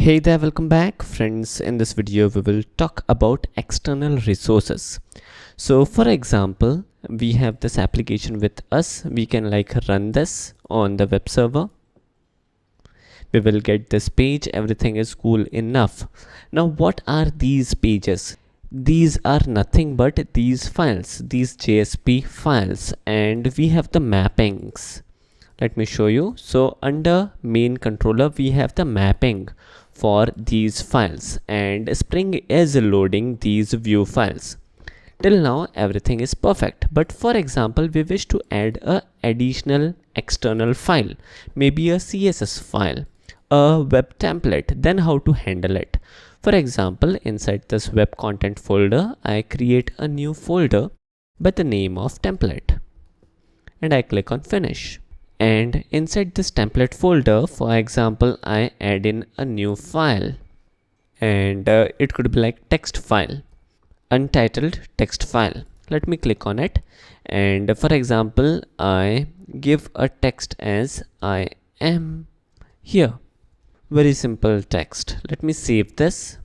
Hey there, welcome back friends. In this video we will talk about external resources. So for example, we have this application with us. We can run this on the web server. We will get this page. Everything is cool enough. Now what are these pages? These are nothing but these files, these JSP files, and we have the mappings. Let me show you. So under main controller we have the mapping for these files, and Spring is loading these view files. Till now everything is perfect, but for example we wish to add a additional external file, maybe a CSS file, a web template. Then how to handle it? For example, inside this web content folder I create a new folder by the name of template, and I click on finish. And inside this template folder, for example, I add in a new file, and it could be like text file, untitled text file. Let me click on it, and for example I give a text as I am here. Very simple text. Let me save this,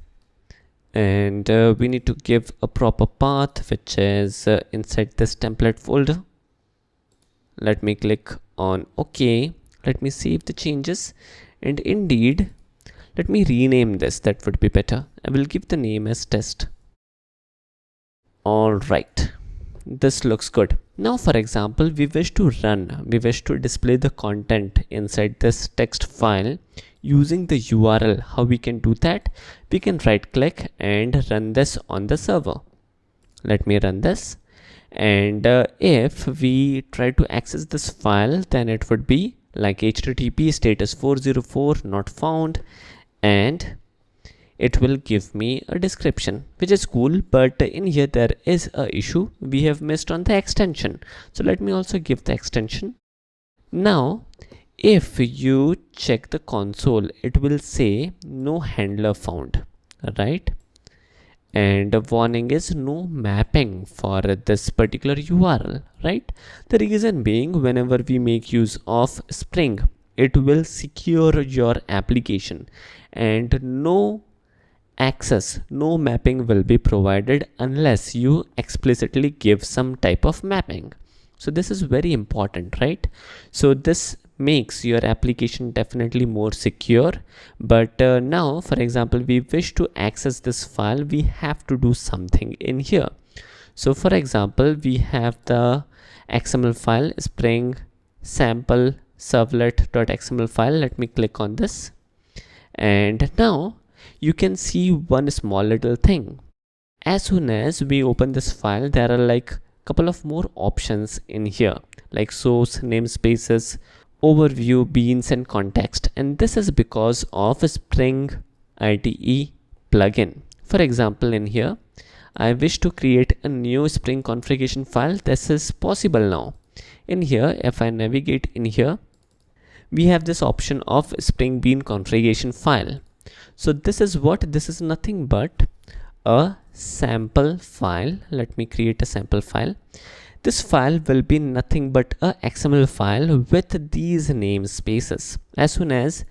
and we need to give a proper path which is inside this template folder. Let me click on OK. Let me save the changes, and indeed let me rename this. That would be better. I will give the name as test. Alright, this looks good. Now for example we wish to display the content inside this text file using the URL. How we can do that? We can right click and run this on the server. Let me run this. And if we try to access this file, then it would be like HTTP status 404 not found, and it will give me a description, which is cool, but in here there is a issue. We have missed on the extension, so let me also give the extension. Now if you check the console, it will say no handler found, right? And the warning is no mapping for this particular URL, right? The reason being, whenever we make use of Spring, it will secure your application, and no access, no mapping will be provided unless you explicitly give some type of mapping. So this is very important, right? So this makes your application definitely more secure. But now for example we wish to access this file, we have to do something in here. So for example we have the XML file, spring sample servlet.xml file. Let me click on this, and now you can see one small little thing. As soon as we open this file, there are like couple of more options in here, like source, namespaces, overview, beans, and context. And this is because of a Spring IDE plugin. For example, in here I wish to create a new Spring configuration file. This is possible now. In here, if I navigate in here, we have this option of Spring Bean configuration file. So this is what? This is nothing but a sample file. Let me create a sample file. This file will be nothing but a XML file with these namespaces. As soon as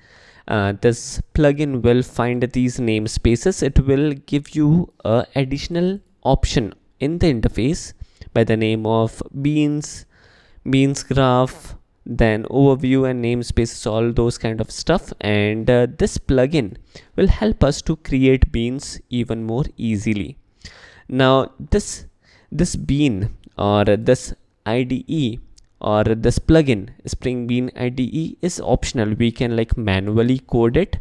this plugin will find these namespaces, it will give you a additional option in the interface by the name of beans graph, then overview and namespaces, all those kind of stuff. And this plugin will help us to create beans even more easily. Now this bean or this IDE or this plugin, Spring Bean IDE, is optional. We can manually code it,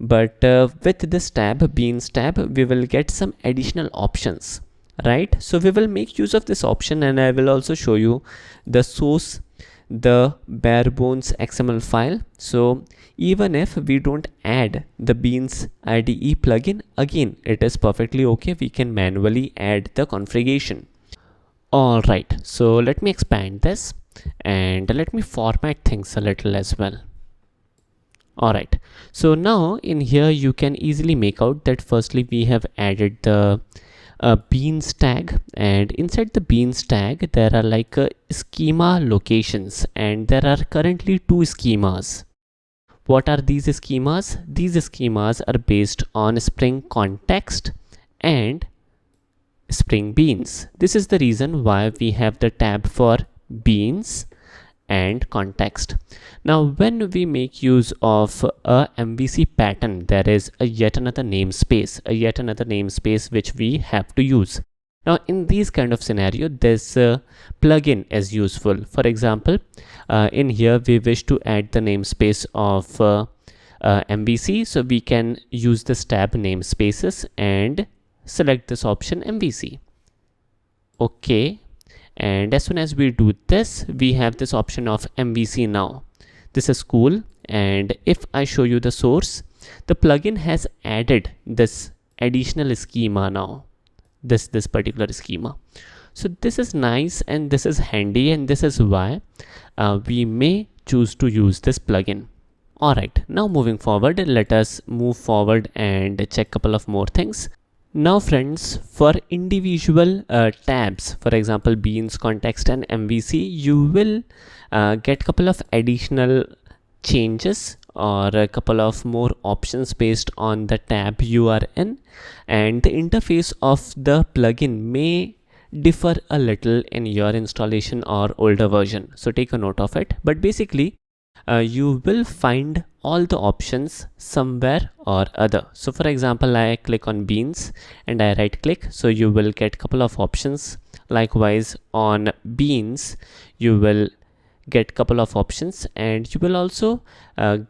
but with this tab, beans tab, we will get some additional options, right? So we will make use of this option, and I will also show you the source, the bare bones XML file. So even if we don't add the beans IDE plugin, again it is perfectly okay. We can manually add the configuration. Alright, so let me expand this and let me format things a little as well. Alright, so now in here you can easily make out that firstly we have added the beans tag, and inside the beans tag there are schema locations, and there are currently two schemas. What are these schemas? These schemas are based on Spring Context and Spring Beans. This is the reason why we have the tab for Beans and Context. Now when we make use of a MVC pattern, there is a yet another namespace which we have to use. Now in these kind of scenario, this plugin is useful. For example, in here we wish to add the namespace of MVC, so we can use this tab namespaces and select this option MVC. Okay, and as soon as we do this, we have this option of MVC now. This is cool. And if I show you the source, the plugin has added this additional schema now, this particular schema. So this is nice and this is handy, and this is why we may choose to use this plugin. Alright, now moving forward, let us move forward and check couple of more things. Now friends, for individual tabs, for example Beans, Context and MVC, you will get couple of additional changes or a couple of more options based on the tab you are in, and the interface of the plugin may differ a little in your installation or older version, so take a note of it. But basically you will find all the options somewhere or other. So for example, I click on Beans and I right click, so you will get couple of options. Likewise on Beans you will get couple of options, and you will also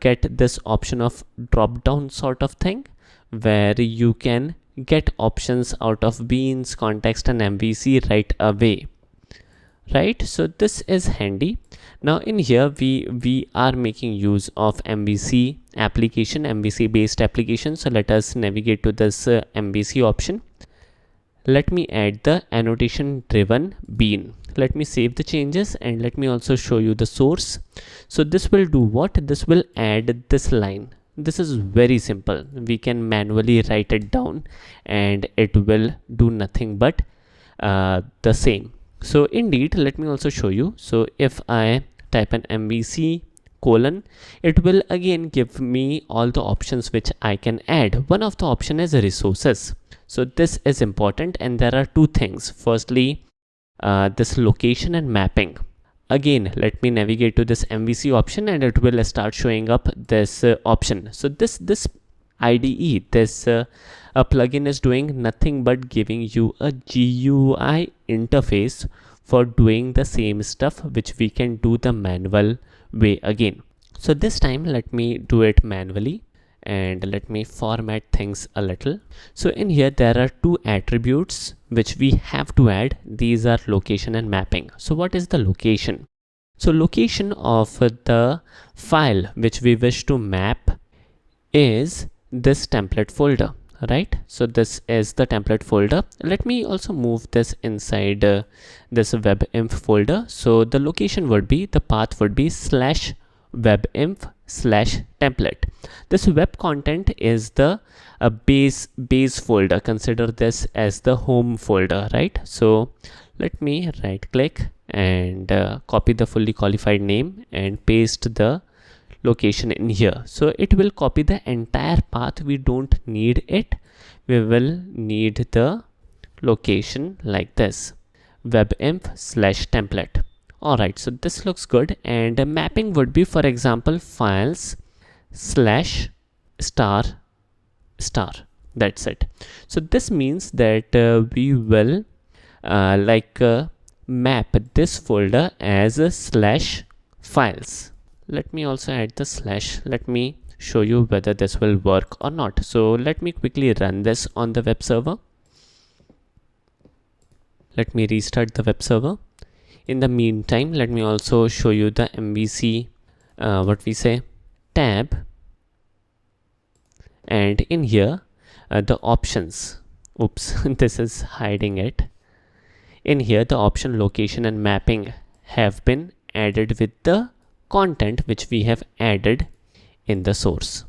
get this option of drop down sort of thing, where you can get options out of Beans, Context and MVC right away, right? So this is handy. Now in here we are making use of MVC application, MVC based application. So let us navigate to this MVC option. Let me add the annotation driven bean. Let me save the changes and let me also show you the source. So this will do what? This will add this line. This is very simple. We can manually write it down and it will do nothing but the same. So indeed, let me also show you. So if I type an MVC colon, it will again give me all the options which I can add. One of the option is resources. So this is important, and there are two things. Firstly, this location and mapping. Again, let me navigate to this MVC option and it will start showing up this option. So this IDE, this plugin is doing nothing but giving you a GUI interface for doing the same stuff which we can do the manual way again. So this time let me do it manually and let me format things a little. So in here there are two attributes which we have to add. These are location and mapping. So what is the location? So location of the file which we wish to map is this template folder, right? So this is the template folder. Let me also move this inside this webinf folder. So the location would be, the path would be /webinf/template. This web content is the base folder. Consider this as the home folder, right? So let me right click and copy the fully qualified name and paste the location in here. So it will copy the entire path. We don't need it. We will need the location like this, webinf/template. Alright, so this looks good, and mapping would be, for example, files /**. That's it. So this means that we will map this folder as a /files. Let me also add the /. Let me show you whether this will work or not. So let me quickly run this on the web server. Let me restart the web server. In the meantime, let me also show you the MVC tab, and in here the options. Oops, this is hiding it. In here the option location and mapping have been added with the content which we have added in the source.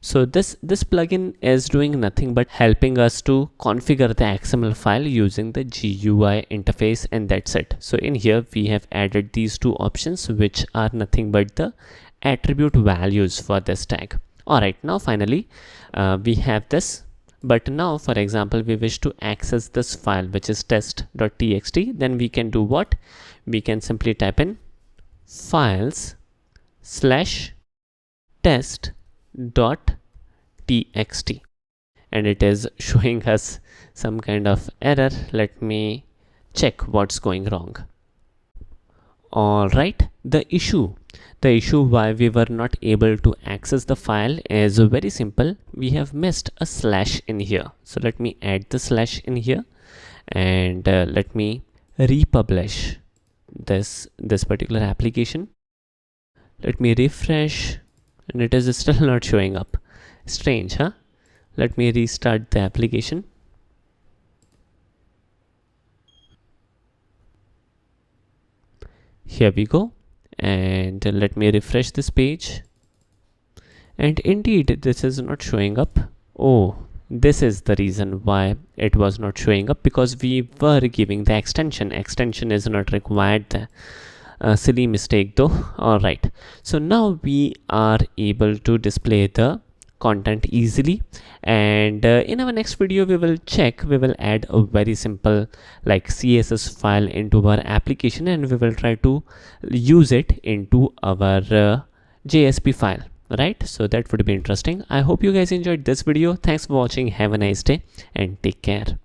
So this plugin is doing nothing but helping us to configure the XML file using the GUI interface, and that's it. So in here we have added these two options which are nothing but the attribute values for this tag. Alright, now finally we have this, but now for example we wish to access this file which is test.txt. Then we can do what? We can simply type in files/test.txt, and it is showing us some kind of error. Let me check what's going wrong. Alright, the issue why we were not able to access the file is very simple. We have missed a slash in here. So let me add the slash in here, and let me republish this particular application. Let me refresh, and it is still not showing up. Strange, huh? Let me restart the application. Here we go, and let me refresh this page, and indeed this is not showing up. Oh, this is the reason why it was not showing up, because we were giving the extension is not required. Silly mistake though. Alright, so now we are able to display the content easily, and in our next video we will add a very simple like CSS file into our application, and we will try to use it into our JSP file, right? So that would be interesting. I hope you guys enjoyed this video. Thanks for watching. Have a nice day and take care.